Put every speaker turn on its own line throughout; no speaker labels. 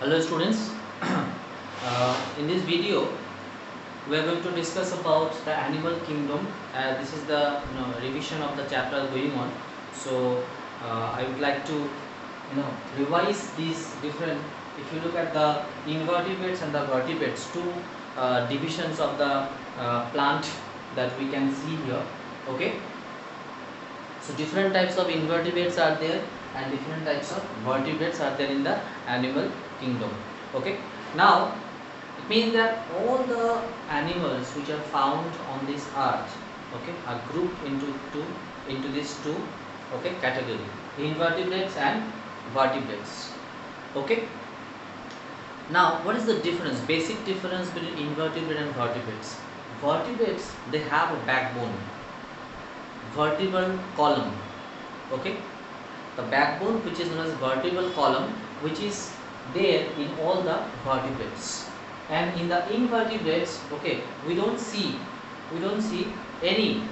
Hello students. In this video we are going to discuss about the animal kingdom. This is the revision of the chapter going on. So I would like to revise these different. If you look at the invertebrates and the vertebrates, two divisions of the plant that we can see here. Okay. So different types of invertebrates are there and different types of vertebrates are there in the animal kingdom. Okay. Now it means that all the animals which are found on this earth, okay, are grouped into these two, okay, category: invertebrates and vertebrates. Okay. Now what is the difference? Basic difference between invertebrate and vertebrates. Vertebrates, they have a backbone, vertebral column. Okay, the backbone, which is known as vertebral column, which is there in all the vertebrates, and in the invertebrates, okay, we don't see any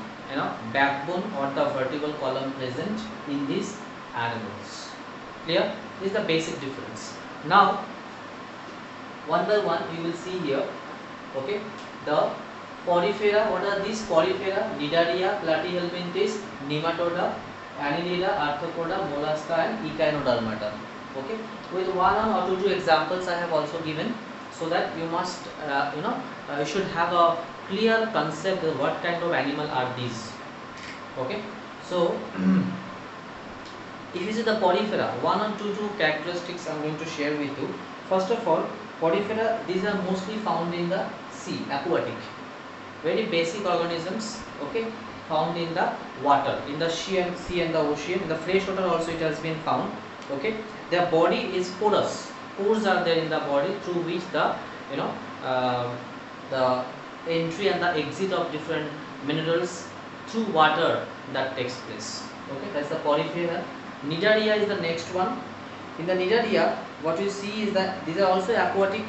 backbone or the vertebral column present in these animals. Clear? This is the basic difference. Now one by one we will see here. Okay, the Porifera. What are these Porifera? Cnidaria, Platyhelminthes, Nematoda, Annelida, Arthropoda, Mollusca and Echinodermata. Okay, with one or two examples I have also given, so that you must you should have a clear concept of what kind of animal are these. Okay, so if you see the Porifera, one or two characteristics I am going to share with you. First of all, Porifera, these are mostly found in the sea, aquatic, very basic organisms, okay, found in the water, in the sea and the ocean. In the fresh water also it has been found. Okay, their body is porous. Pores are there in the body through which the the entry and the exit of different minerals through water that takes place. Okay, that's the Porifera. Cnidaria is the next one. In the Cnidaria, what you see is that these are also aquatic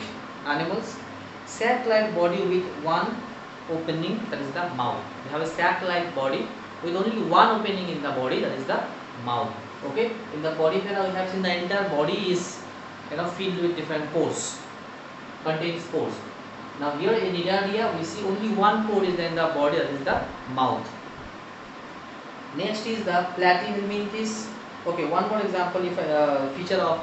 animals, sac-like body with one opening, that is the mouth. They have a sac-like body with only one opening in the body, that is the mouth. Okay, in the Porifera we have seen the entire body is filled with different pores, contains pores. Now here in Cnidaria we see only one pore is there in the body, that is the mouth. Next is the Platyhelminthes. Okay, one more example. If feature of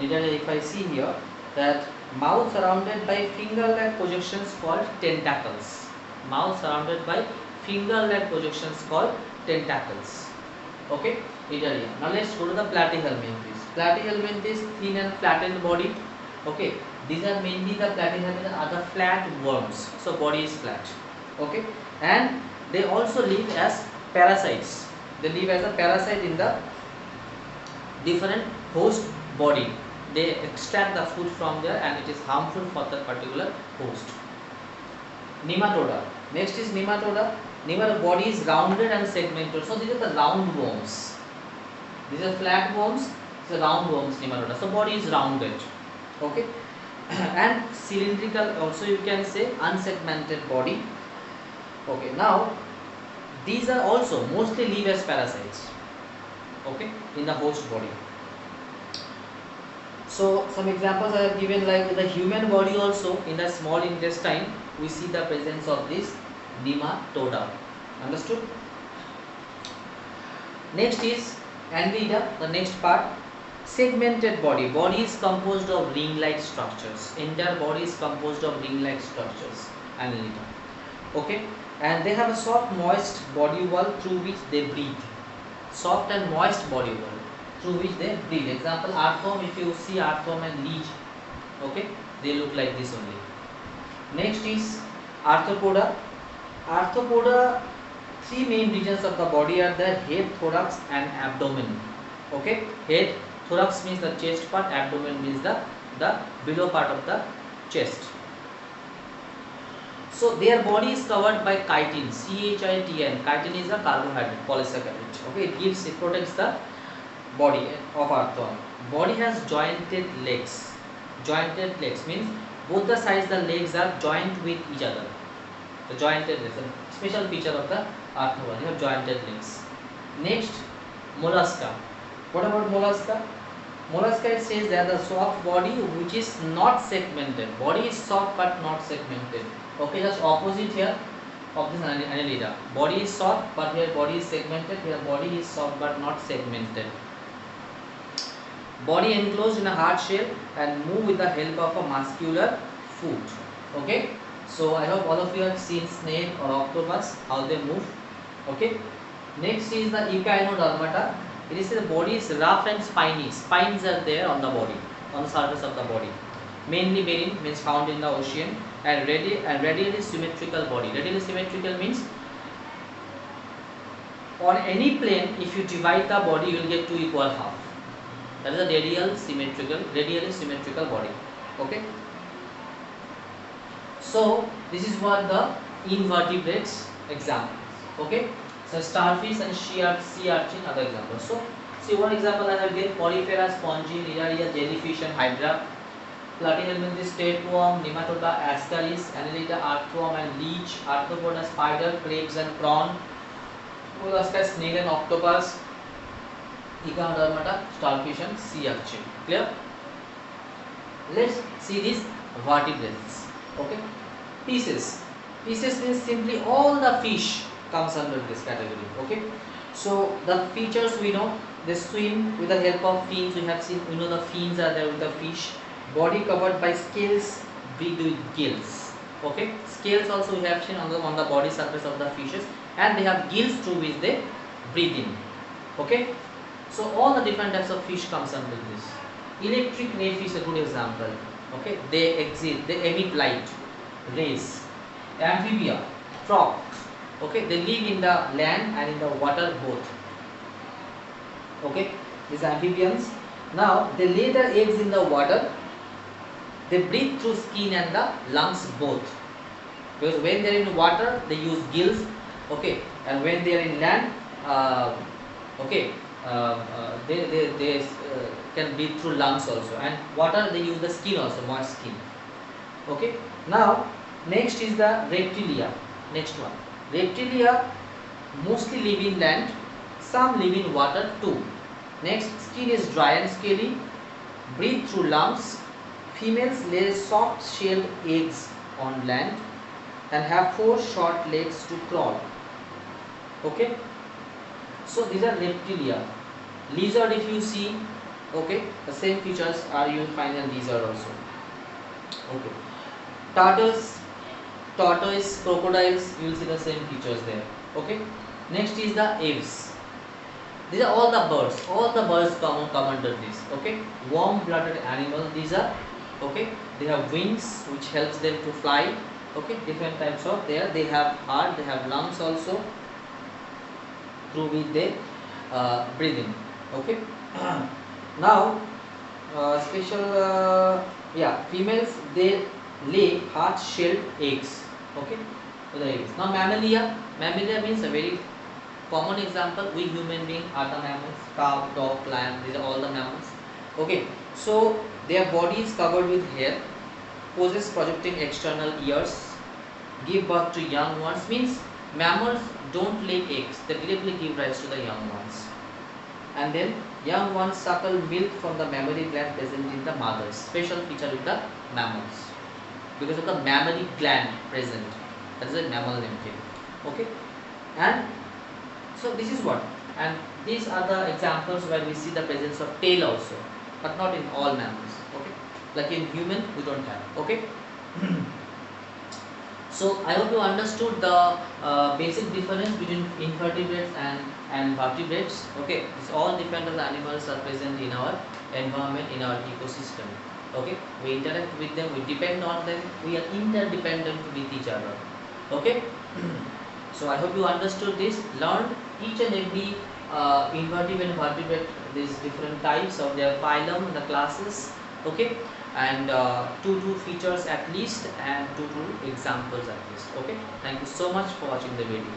Cnidaria, if I see here, that mouth surrounded by finger-like projections called tentacles. Mouth surrounded by finger-like projections called tentacles. Okay, Cnidaria. Now let's go to the Platyhelminthes. Platyhelminthes, thin and flattened body. Okay, these are mainly the Platyhelminthes are the flat worms. So body is flat. Okay, and they also live as parasites. They live as a parasite in the different host body. They extract the food from there and it is harmful for the particular host. Nematoda. Next is Nematoda. Nematoda body is rounded and segmented. So these are the round worms. These are flat worms. These are round worms, Nematoda. So body is rounded. Okay. And cylindrical, also you can say unsegmented body. Okay. Now these are also mostly live as parasites, okay, in the host body. So some examples I have given, like in the human body also, in the small intestine we see the presence of this nematoda. Understood? Next is Annelida, the next part. Segmented body. Body is composed of ring-like structures. Entire body is composed of ring-like structures. Annelida. Okay, and they have a soft moist body wall through which they breathe. Soft and moist body wall through which they breathe. Example, earthworm. If you see earthworm and leech, okay, they look like this only. Next is arthropoda. Arthropoda, three main regions of the body are the head, thorax and abdomen. Okay, head, thorax means the chest part, abdomen means the below part of the chest. So their body is covered by chitin, CHITN. Chitin is a carbohydrate, polysaccharide. Okay, it protects the body of earthworm. Body has jointed legs. Jointed legs means both the sides the legs are joined with each other. The jointed legs, a special feature of the earthworm. You have jointed legs. Next, mollusca. What about mollusca? Mollusca says they are the soft body which is not segmented. Body is soft but not segmented. Okay, just opposite here of this annelida. Body is soft but here body is segmented. Here body is soft but not segmented. Body enclosed in a hard shell and move with the help of a muscular foot. Okay, so I hope all of you have seen snake or octopus how they move. Okay, next is the echinodermata. It is the body is rough and spiny. Spines are there on the body, on the surface of the body. Mainly marine, means found in the ocean, and radially symmetrical body. Radially symmetrical means on any plane, if you divide the body, you will get two equal half. That is a radially symmetrical body. Okay. So this is what the invertebrates examples. Okay. So starfish and sea urchin are the examples. So see one example I have given: Porifera, spongy, Linaria, jellyfish and hydra, Platyhelminthes, tapeworm, Nematoda, ascaris, Annelida, earthworm and leech, arthropoda, spider, crabs and prawn, mollusca, snail and octopus, echinodermata, starfish and sea urchin. Clear? Let's see these vertebrates. Okay. Pieces means simply all the fish comes under this category. Okay, so the features we know, they swim with the help of fins. We have seen, we know the fins are there with the fish. Body covered by scales, breathe with gills. Okay, scales also we have seen on the body surface of the fishes, and they have gills through which they breathe in. Okay, so all the different types of fish comes under this. Electric ray fish is a good example. Okay, they emit light rays. Amphibia, frogs. Okay, they live in the land and in the water both. Okay, these amphibians. Now they lay their eggs in the water. They breathe through skin and the lungs both. Because when they are in water, they use gills. Okay, and when they are in land, they can breathe through lungs also. And water, they use the skin also, moist skin. Okay. Now next is the reptilia. Next one. Reptilia mostly live in land, some live in water too. Next, skin is dry and scaly, breathe through lungs. Females lay soft shelled eggs on land and have 4 short legs to crawl. Okay, so these are reptilia. Lizard, if you see, okay, the same features are you find in lizard also. Okay, tortoise, crocodiles, you will see the same features there. Okay, next is the aves. These are all the birds. All the birds come under this. Okay, warm-blooded animal. These are okay. They have wings which helps them to fly. Okay, different types of there. They have heart. They have lungs also, through which they breathe in. Okay. Now females, they lay hard-shelled eggs. Okay, so the eggs. Now mammalia means a very common example. We human beings are the mammals. Cow, dog, lion, these are all the mammals. Okay, so their body is covered with hair, possess projecting external ears, give birth to young ones. Means mammals don't lay eggs, they directly give rise to the young ones. And then young ones suckle milk from the mammary gland present in the mothers. Special feature with the mammals, because of the mammary gland present. That is a mammal name. Okay, and so this is what, and these are the examples where we see the presence of tail also, but not in all mammals. Okay, like in human we don't have. Okay. So I hope you understood the basic difference between invertebrates and vertebrates. Okay, it's all different of the animals are present in our environment, in our ecosystem. Okay, we interact with them, we depend on them, we are interdependent with each other. Okay. So I hope you understood this, learned each and every invertebrate and vertebrate, these different types of their phylum, the classes. Okay, and two features at least, and two examples at least. Okay, thank you so much for watching the video.